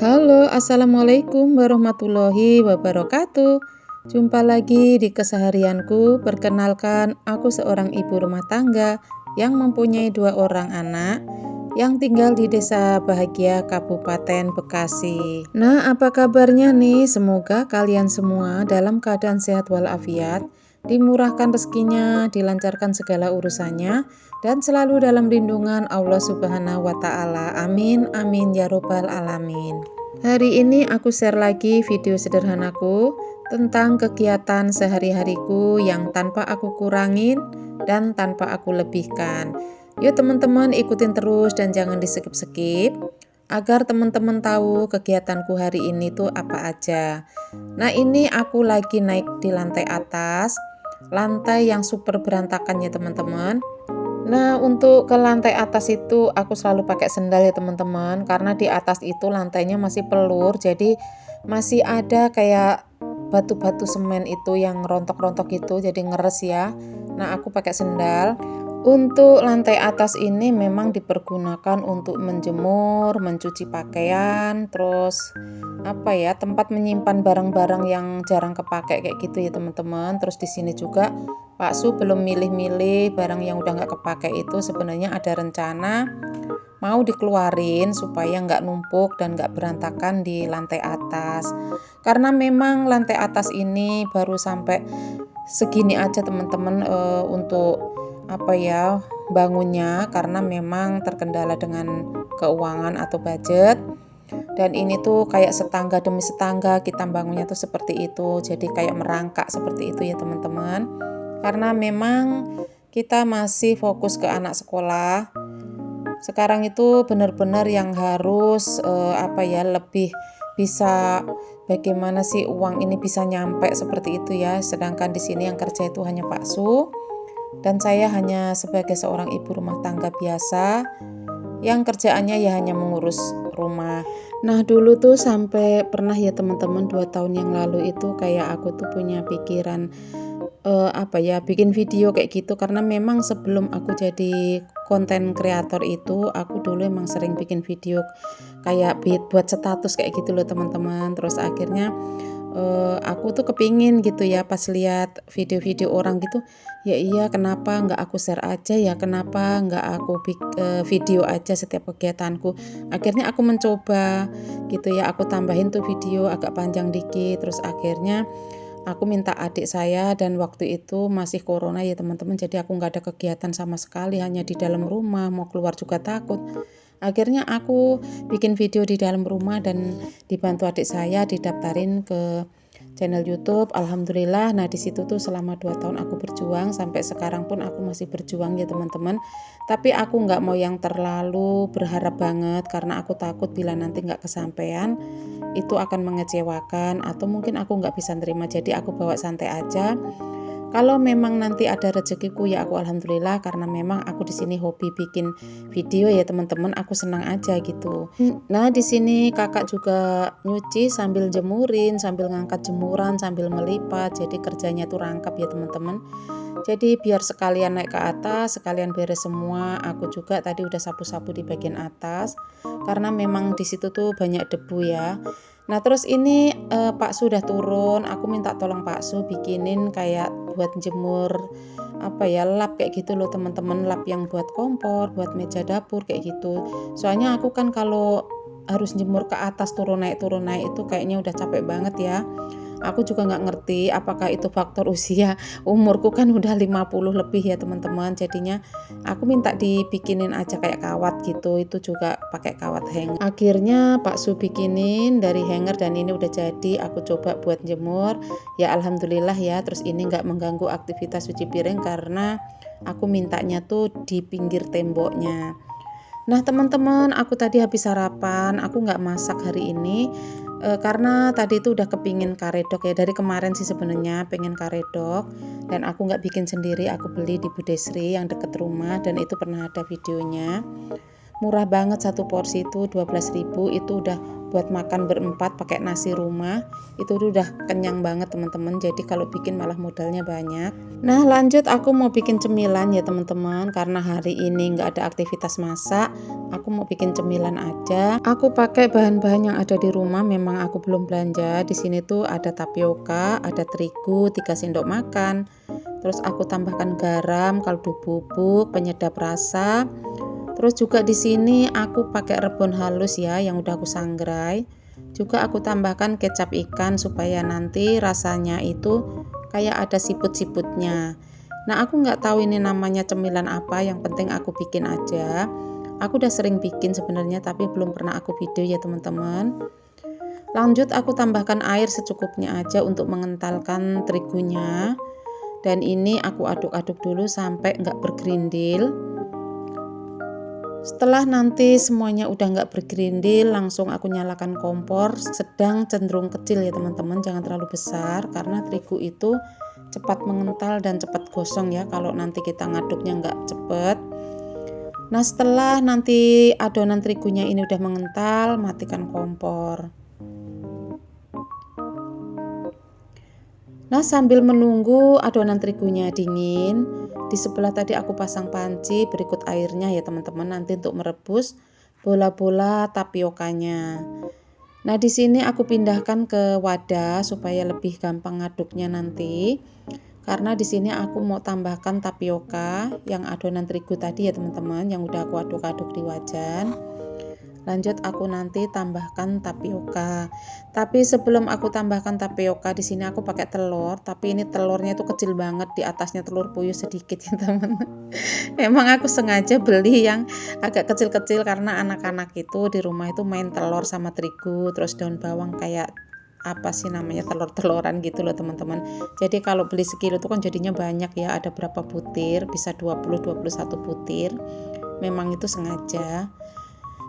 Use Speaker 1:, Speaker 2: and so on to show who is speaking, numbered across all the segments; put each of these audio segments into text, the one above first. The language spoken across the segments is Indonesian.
Speaker 1: Halo, assalamualaikum warahmatullahi wabarakatuh. Jumpa lagi di keseharianku. Perkenalkan, aku seorang ibu rumah tangga yang mempunyai 2 orang anak yang tinggal di Desa Bahagia, Kabupaten Bekasi. Nah, apa kabarnya nih? Semoga kalian semua dalam keadaan sehat walafiat, dimurahkan rezekinya, dilancarkan segala urusannya, dan selalu dalam lindungan Allah Subhanahu wa Ta'ala. Amin, amin ya Robbal 'Alamin. Hari ini aku share lagi video sederhanaku tentang kegiatan sehari-hariku yang tanpa aku kurangin dan tanpa aku lebihkan. Yuk teman-teman, ikutin terus dan jangan di-skip-skip agar teman-teman tahu kegiatanku hari ini tuh apa aja. Nah, ini aku lagi naik di lantai atas, lantai yang super berantakan ya teman-teman. Nah, untuk ke lantai atas itu aku selalu pakai sendal ya teman-teman, karena di atas itu lantainya masih pelur, jadi masih ada kayak batu-batu semen itu yang rontok-rontok gitu, jadi ngeres ya. Nah, aku pakai sendal. Untuk lantai atas ini memang dipergunakan untuk menjemur, mencuci pakaian, terus tempat menyimpan barang-barang yang jarang kepake kayak gitu ya teman-teman. Terus di sini juga Pak Su belum milih-milih barang yang udah nggak kepake itu, sebenarnya ada rencana mau dikeluarin supaya nggak numpuk dan nggak berantakan di lantai atas. Karena memang lantai atas ini baru sampai segini aja teman-teman, untuk bangunnya, karena memang terkendala dengan keuangan atau budget. Dan ini tuh kayak setangga demi setangga kita bangunnya tuh seperti itu, jadi kayak merangkak seperti itu ya teman-teman. Karena memang kita masih fokus ke anak sekolah. Sekarang itu benar-benar yang harus lebih bisa bagaimana sih uang ini bisa nyampe seperti itu ya. Sedangkan di sini yang kerja itu hanya Pak Su dan saya hanya sebagai seorang ibu rumah tangga biasa yang kerjaannya ya hanya mengurus rumah. Nah, dulu tuh sampai pernah ya teman-teman, 2 tahun yang lalu itu kayak aku tuh punya pikiran bikin video kayak gitu, karena memang sebelum aku jadi konten kreator itu aku dulu emang sering bikin video kayak buat status kayak gitu loh teman-teman. Terus akhirnya aku tuh kepingin gitu ya, pas lihat video-video orang gitu, ya iya kenapa nggak aku share aja ya, kenapa nggak aku video aja setiap kegiatanku. Akhirnya aku mencoba gitu ya, aku tambahin tuh video agak panjang dikit. Terus akhirnya aku minta adik saya, dan waktu itu masih corona ya teman-teman, jadi aku nggak ada kegiatan sama sekali, hanya di dalam rumah, mau keluar juga takut. Akhirnya aku bikin video di dalam rumah dan dibantu adik saya didaftarin ke channel YouTube. Alhamdulillah. Nah, di situ tuh selama 2 tahun aku berjuang, sampai sekarang pun aku masih berjuang ya teman-teman. Tapi aku nggak mau yang terlalu berharap banget, karena aku takut bila nanti nggak kesampaian itu akan mengecewakan atau mungkin aku nggak bisa terima. Jadi aku bawa santai aja. Kalau memang nanti ada rezekiku ya aku alhamdulillah, karena memang aku di sini hobi bikin video ya teman-teman, aku senang aja gitu. Nah, di sini kakak juga nyuci sambil jemurin, sambil ngangkat jemuran, sambil melipat. Jadi kerjanya tuh rangkap ya teman-teman. Jadi biar sekalian naik ke atas, sekalian beres semua. Aku juga tadi udah sapu-sapu di bagian atas karena memang di situ tuh banyak debu ya. Nah, terus ini Pak Su udah turun, aku minta tolong Pak Su bikinin kayak buat jemur lap kayak gitu loh teman-teman, lap yang buat kompor, buat meja dapur kayak gitu. Soalnya aku kan kalau harus jemur ke atas turun naik itu kayaknya udah capek banget ya. Aku juga nggak ngerti apakah itu faktor usia, umurku kan udah 50 lebih ya teman-teman, jadinya aku minta dibikinin aja kayak kawat gitu, itu juga pakai kawat hanger. Akhirnya Pak Su bikinin dari hanger dan ini udah jadi, aku coba buat jemur ya alhamdulillah ya. Terus ini nggak mengganggu aktivitas cuci piring karena aku mintanya tuh di pinggir temboknya. Nah teman-teman, aku tadi habis sarapan, aku nggak masak hari ini karena tadi itu udah kepingin karedok ya, dari kemarin sih sebenarnya pengen karedok, dan aku nggak bikin sendiri, aku beli di Budesri yang deket rumah dan itu pernah ada videonya. Murah banget, satu porsi itu 12.000, itu udah buat makan berempat pakai nasi rumah. Itu udah kenyang banget teman-teman. Jadi kalau bikin malah modalnya banyak. Nah lanjut aku mau bikin cemilan ya teman-teman. Karena hari ini nggak ada aktivitas masak, aku mau bikin cemilan aja. Aku pakai bahan-bahan yang ada di rumah. Memang aku belum belanja. Di sini tuh ada tapioka, ada terigu 3 sendok makan. Terus aku tambahkan garam, kaldu bubuk, penyedap rasa. Terus juga di sini aku pakai rebon halus ya yang udah aku sangrai. Juga aku tambahkan kecap ikan supaya nanti rasanya itu kayak ada siput-siputnya. Nah aku nggak tahu ini namanya cemilan apa, yang penting aku bikin aja. Aku udah sering bikin sebenarnya tapi belum pernah aku video ya teman-teman. Lanjut aku tambahkan air secukupnya aja untuk mengentalkan terigunya. Dan ini aku aduk-aduk dulu sampai nggak bergerindil. Setelah nanti semuanya udah nggak bergerindil, langsung aku nyalakan kompor sedang cenderung kecil ya teman-teman, jangan terlalu besar karena terigu itu cepat mengental dan cepat gosong ya kalau nanti kita ngaduknya nggak cepet. Nah setelah nanti adonan terigunya ini udah mengental, matikan kompor. Nah sambil menunggu adonan terigunya dingin, di sebelah tadi aku pasang panci berikut airnya ya teman-teman, nanti untuk merebus bola-bola tapiokanya. Nah di sini aku pindahkan ke wadah supaya lebih gampang ngaduknya nanti. Karena di sini aku mau tambahkan tapioka yang adonan terigu tadi ya teman-teman, yang udah aku aduk-aduk di wajan. Lanjut aku nanti tambahkan tapioka. Tapi sebelum aku tambahkan tapioka, di sini aku pakai telur, tapi ini telurnya itu kecil banget, di atasnya telur puyuh sedikit ya teman. Memang aku sengaja beli yang agak kecil-kecil karena anak-anak itu di rumah itu main telur sama terigu, terus daun bawang kayak apa sih namanya telur-teloran gitu loh teman-teman. Jadi kalau beli sekilo itu kan jadinya banyak ya, ada berapa butir, bisa 20-21 butir. Memang itu sengaja.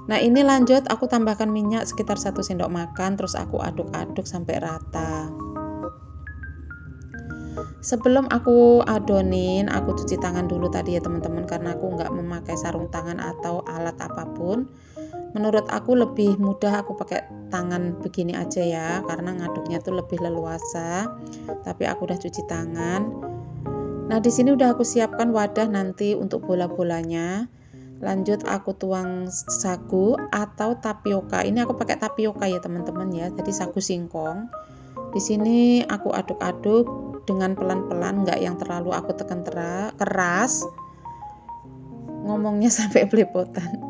Speaker 1: Nah ini lanjut aku tambahkan minyak sekitar 1 sendok makan, terus aku aduk-aduk sampai rata. Sebelum aku adonin, aku cuci tangan dulu tadi ya teman-teman, karena aku nggak memakai sarung tangan atau alat apapun. Menurut aku lebih mudah aku pakai tangan begini aja ya, karena ngaduknya tuh lebih leluasa. Tapi aku udah cuci tangan. Nah di sini udah aku siapkan wadah nanti untuk bola-bolanya. Lanjut aku tuang sagu atau tapioka. Ini aku pakai tapioka ya teman-teman ya. Jadi sagu singkong. Di sini aku aduk-aduk dengan pelan-pelan, nggak yang terlalu aku tekan keras. Ngomongnya sampai belepotan.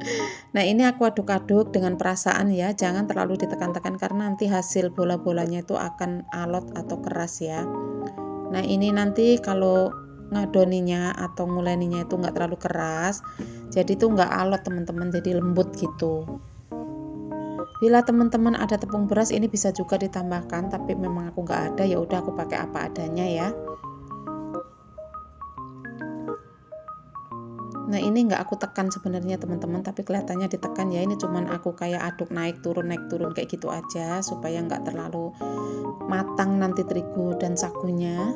Speaker 1: Nah ini aku aduk-aduk dengan perasaan ya. Jangan terlalu ditekan-tekan karena nanti hasil bola-bolanya itu akan alot atau keras ya. Nah ini nanti kalau ngadoninya atau nguleninya itu nggak terlalu keras, jadi itu nggak alot teman-teman, jadi lembut gitu. Bila teman-teman ada tepung beras ini bisa juga ditambahkan, tapi memang aku nggak ada, ya udah aku pakai apa adanya ya. Nah ini nggak aku tekan sebenarnya teman-teman, tapi kelihatannya ditekan ya. Ini cuman aku kayak aduk naik turun kayak gitu aja supaya nggak terlalu matang nanti terigu dan sagunya.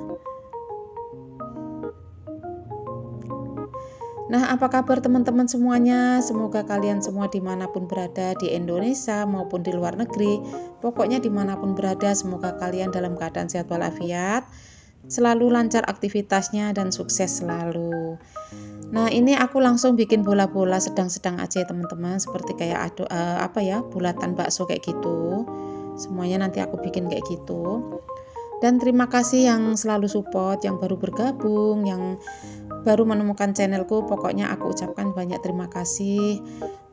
Speaker 1: Nah apa kabar teman-teman semuanya, semoga kalian semua dimanapun berada di Indonesia maupun di luar negeri, pokoknya dimanapun berada semoga kalian dalam keadaan sehat walafiat, selalu lancar aktivitasnya dan sukses selalu. Nah ini aku langsung bikin bola-bola sedang-sedang aja ya teman-teman, seperti kayak bulatan bakso kayak gitu, semuanya nanti aku bikin kayak gitu. Dan terima kasih yang selalu support, yang baru bergabung, yang baru menemukan channelku, pokoknya aku ucapkan banyak terima kasih.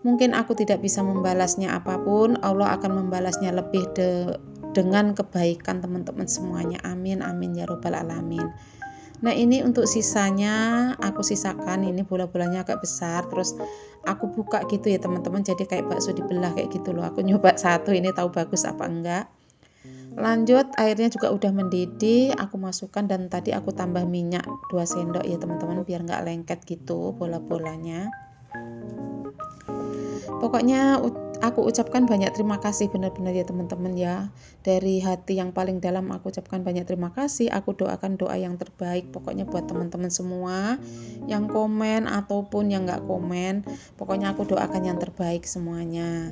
Speaker 1: Mungkin aku tidak bisa membalasnya apapun, Allah akan membalasnya lebih dengan kebaikan teman-teman semuanya. Amin amin ya robbal alamin. Nah ini untuk sisanya aku sisakan, ini bola-bolanya agak besar, terus aku buka gitu ya teman-teman, jadi kayak bakso dibelah kayak gitu loh. Aku nyoba satu, ini tahu bagus apa enggak. Lanjut airnya juga udah mendidih, aku masukkan dan tadi aku tambah minyak 2 sendok ya teman-teman, biar nggak lengket gitu bola-bolanya. Pokoknya aku ucapkan banyak terima kasih benar-benar ya teman-teman ya. Dari hati yang paling dalam aku ucapkan banyak terima kasih. Aku doakan doa yang terbaik pokoknya buat teman-teman semua yang komen ataupun yang nggak komen. Pokoknya aku doakan yang terbaik semuanya.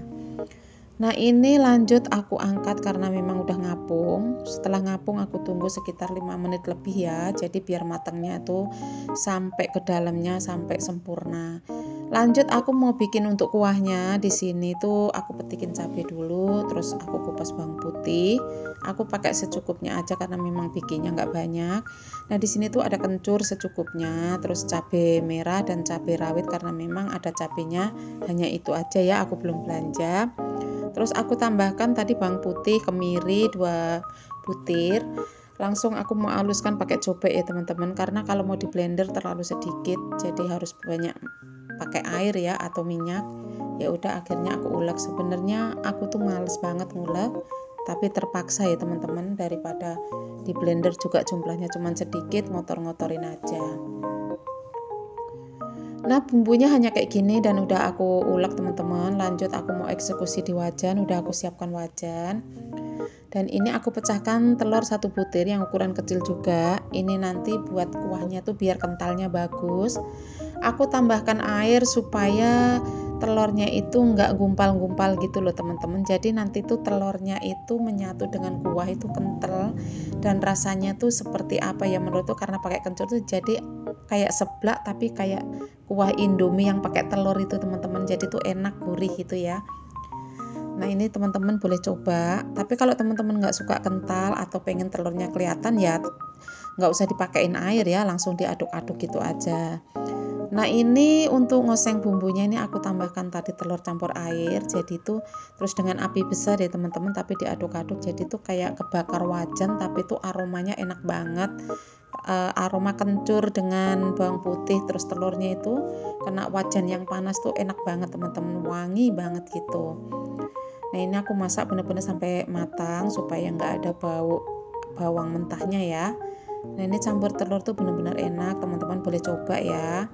Speaker 1: Nah ini lanjut aku angkat karena memang udah ngapung. Setelah ngapung aku tunggu sekitar 5 menit lebih ya. Jadi biar matangnya tuh sampai ke dalamnya sampai sempurna. Lanjut aku mau bikin untuk kuahnya. Di sini tuh aku petikin cabai dulu, terus aku kupas bawang putih. Aku pakai secukupnya aja karena memang bikinnya nggak banyak. Nah di sini tuh ada kencur secukupnya, terus cabai merah dan cabai rawit karena memang ada cabainya hanya itu aja ya. Aku belum belanja. Terus aku tambahkan tadi bawang putih kemiri 2 butir. Langsung aku mau haluskan pakai cobek ya teman-teman, karena kalau mau di blender terlalu sedikit, jadi harus banyak pakai air ya atau minyak. Ya udah akhirnya aku ulek. Sebenarnya aku tuh males banget ngulek, tapi terpaksa ya teman-teman, daripada di blender juga jumlahnya cuma sedikit, ngotor-ngotorin aja. Nah bumbunya hanya kayak gini dan udah aku ulek teman-teman. Lanjut aku mau eksekusi di wajan, udah aku siapkan wajan. Dan ini aku pecahkan telur 1 butir yang ukuran kecil juga. Ini nanti buat kuahnya tuh biar kentalnya bagus. Aku tambahkan air supaya telurnya itu nggak gumpal-gumpal gitu loh teman-teman. Jadi nanti tuh telurnya itu menyatu dengan kuah itu kental dan rasanya tuh seperti apa ya menurutku, karena pakai kencur tuh jadi kayak seblak tapi kayak kuah Indomie yang pakai telur itu teman-teman. Jadi tuh enak gurih gitu ya. Nah ini teman-teman boleh coba, tapi kalau teman-teman nggak suka kental atau pengen telurnya kelihatan ya nggak usah dipakein air ya, langsung diaduk-aduk gitu aja. Nah ini untuk ngoseng bumbunya ini aku tambahkan tadi telur campur air, jadi itu terus dengan api besar ya teman-teman, tapi diaduk-aduk jadi itu kayak kebakar wajan tapi itu aromanya enak banget. Aroma kencur dengan bawang putih terus telurnya itu kena wajan yang panas tuh enak banget teman-teman, wangi banget gitu. Nah ini aku masak benar-benar sampai matang supaya nggak ada bau bawang mentahnya ya. Nah ini campur telur tuh benar-benar enak, teman-teman boleh coba ya.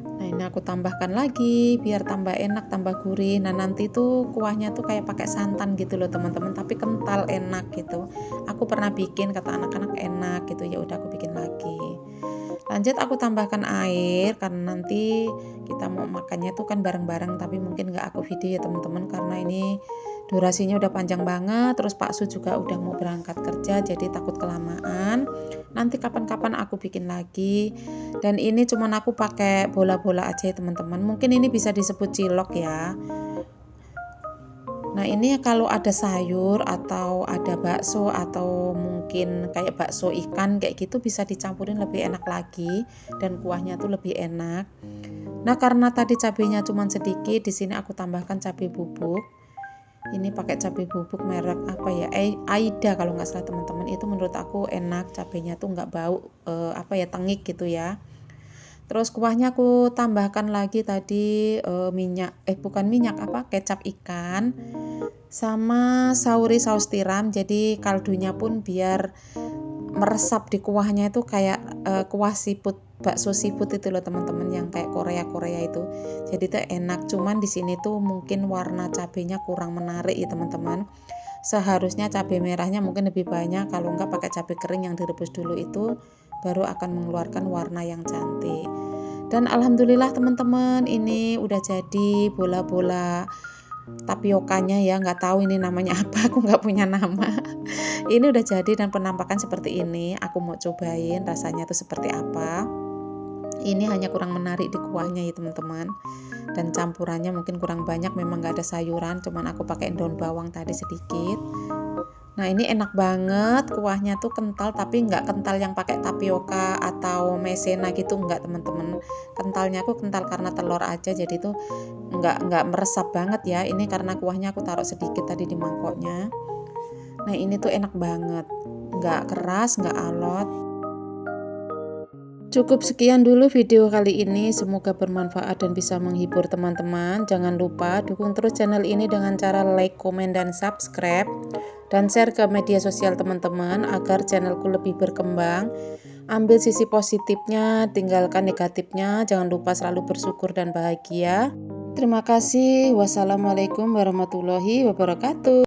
Speaker 1: Nah ini aku tambahkan lagi biar tambah enak, tambah gurih. Nah nanti tuh kuahnya tuh kayak pakai santan gitu loh teman-teman, tapi kental enak gitu. Aku pernah bikin, kata anak-anak enak gitu, ya udah aku bikin lagi. Lanjut aku tambahkan air karena nanti kita mau makannya tuh kan bareng-bareng, tapi mungkin nggak aku video ya teman-teman karena ini durasinya udah panjang banget. Terus Pak Su juga udah mau berangkat kerja, jadi takut kelamaan. Nanti kapan-kapan aku bikin lagi. Dan ini cuman aku pakai bola-bola aja ya teman-teman. Mungkin ini bisa disebut cilok ya. Nah ini kalau ada sayur atau ada bakso atau mungkin kayak bakso ikan kayak gitu bisa dicampurin lebih enak lagi dan kuahnya tuh lebih enak. Nah karena tadi cabenya cuma sedikit, di sini aku tambahkan cabai bubuk. Ini pakai cabai bubuk merek apa ya, Aida kalau nggak salah teman-teman. Itu menurut aku enak, cabenya tuh nggak bau apa ya, tengik gitu ya. Terus kuahnya aku tambahkan lagi tadi minyak, bukan minyak, apa, kecap ikan sama sauri saus tiram. Jadi kaldunya pun biar meresap di kuahnya itu kayak kuah siput, bakso siput itu loh teman-teman, yang kayak Korea itu. Jadi itu enak, cuman di sini tuh mungkin warna cabenya kurang menarik ya teman-teman. Seharusnya cabai merahnya mungkin lebih banyak, kalau enggak pakai cabai kering yang direbus dulu itu baru akan mengeluarkan warna yang cantik. Dan alhamdulillah teman-teman, ini udah jadi bola-bola tapiokanya ya, nggak tahu ini namanya apa, aku nggak punya nama. Ini udah jadi dan penampakan seperti ini. Aku mau cobain rasanya tuh seperti apa. Ini hanya kurang menarik di kuahnya ya teman-teman, dan campurannya mungkin kurang banyak, memang nggak ada sayuran, cuman aku pakai daun bawang tadi sedikit. Nah ini enak banget, kuahnya tuh kental tapi nggak kental yang pakai tapioka atau maizena gitu, nggak teman-teman. Kentalnya aku kental karena telur aja, jadi tuh nggak meresap banget ya. Ini karena kuahnya aku taruh sedikit tadi di mangkoknya. Nah ini tuh enak banget, nggak keras, nggak alot. Cukup sekian dulu video kali ini, semoga bermanfaat dan bisa menghibur teman-teman. Jangan lupa dukung terus channel ini dengan cara like, komen, dan subscribe, dan share ke media sosial teman-teman agar channelku lebih berkembang. Ambil sisi positifnya, tinggalkan negatifnya. Jangan lupa selalu bersyukur dan bahagia. Terima kasih. Wassalamualaikum warahmatullahi wabarakatuh.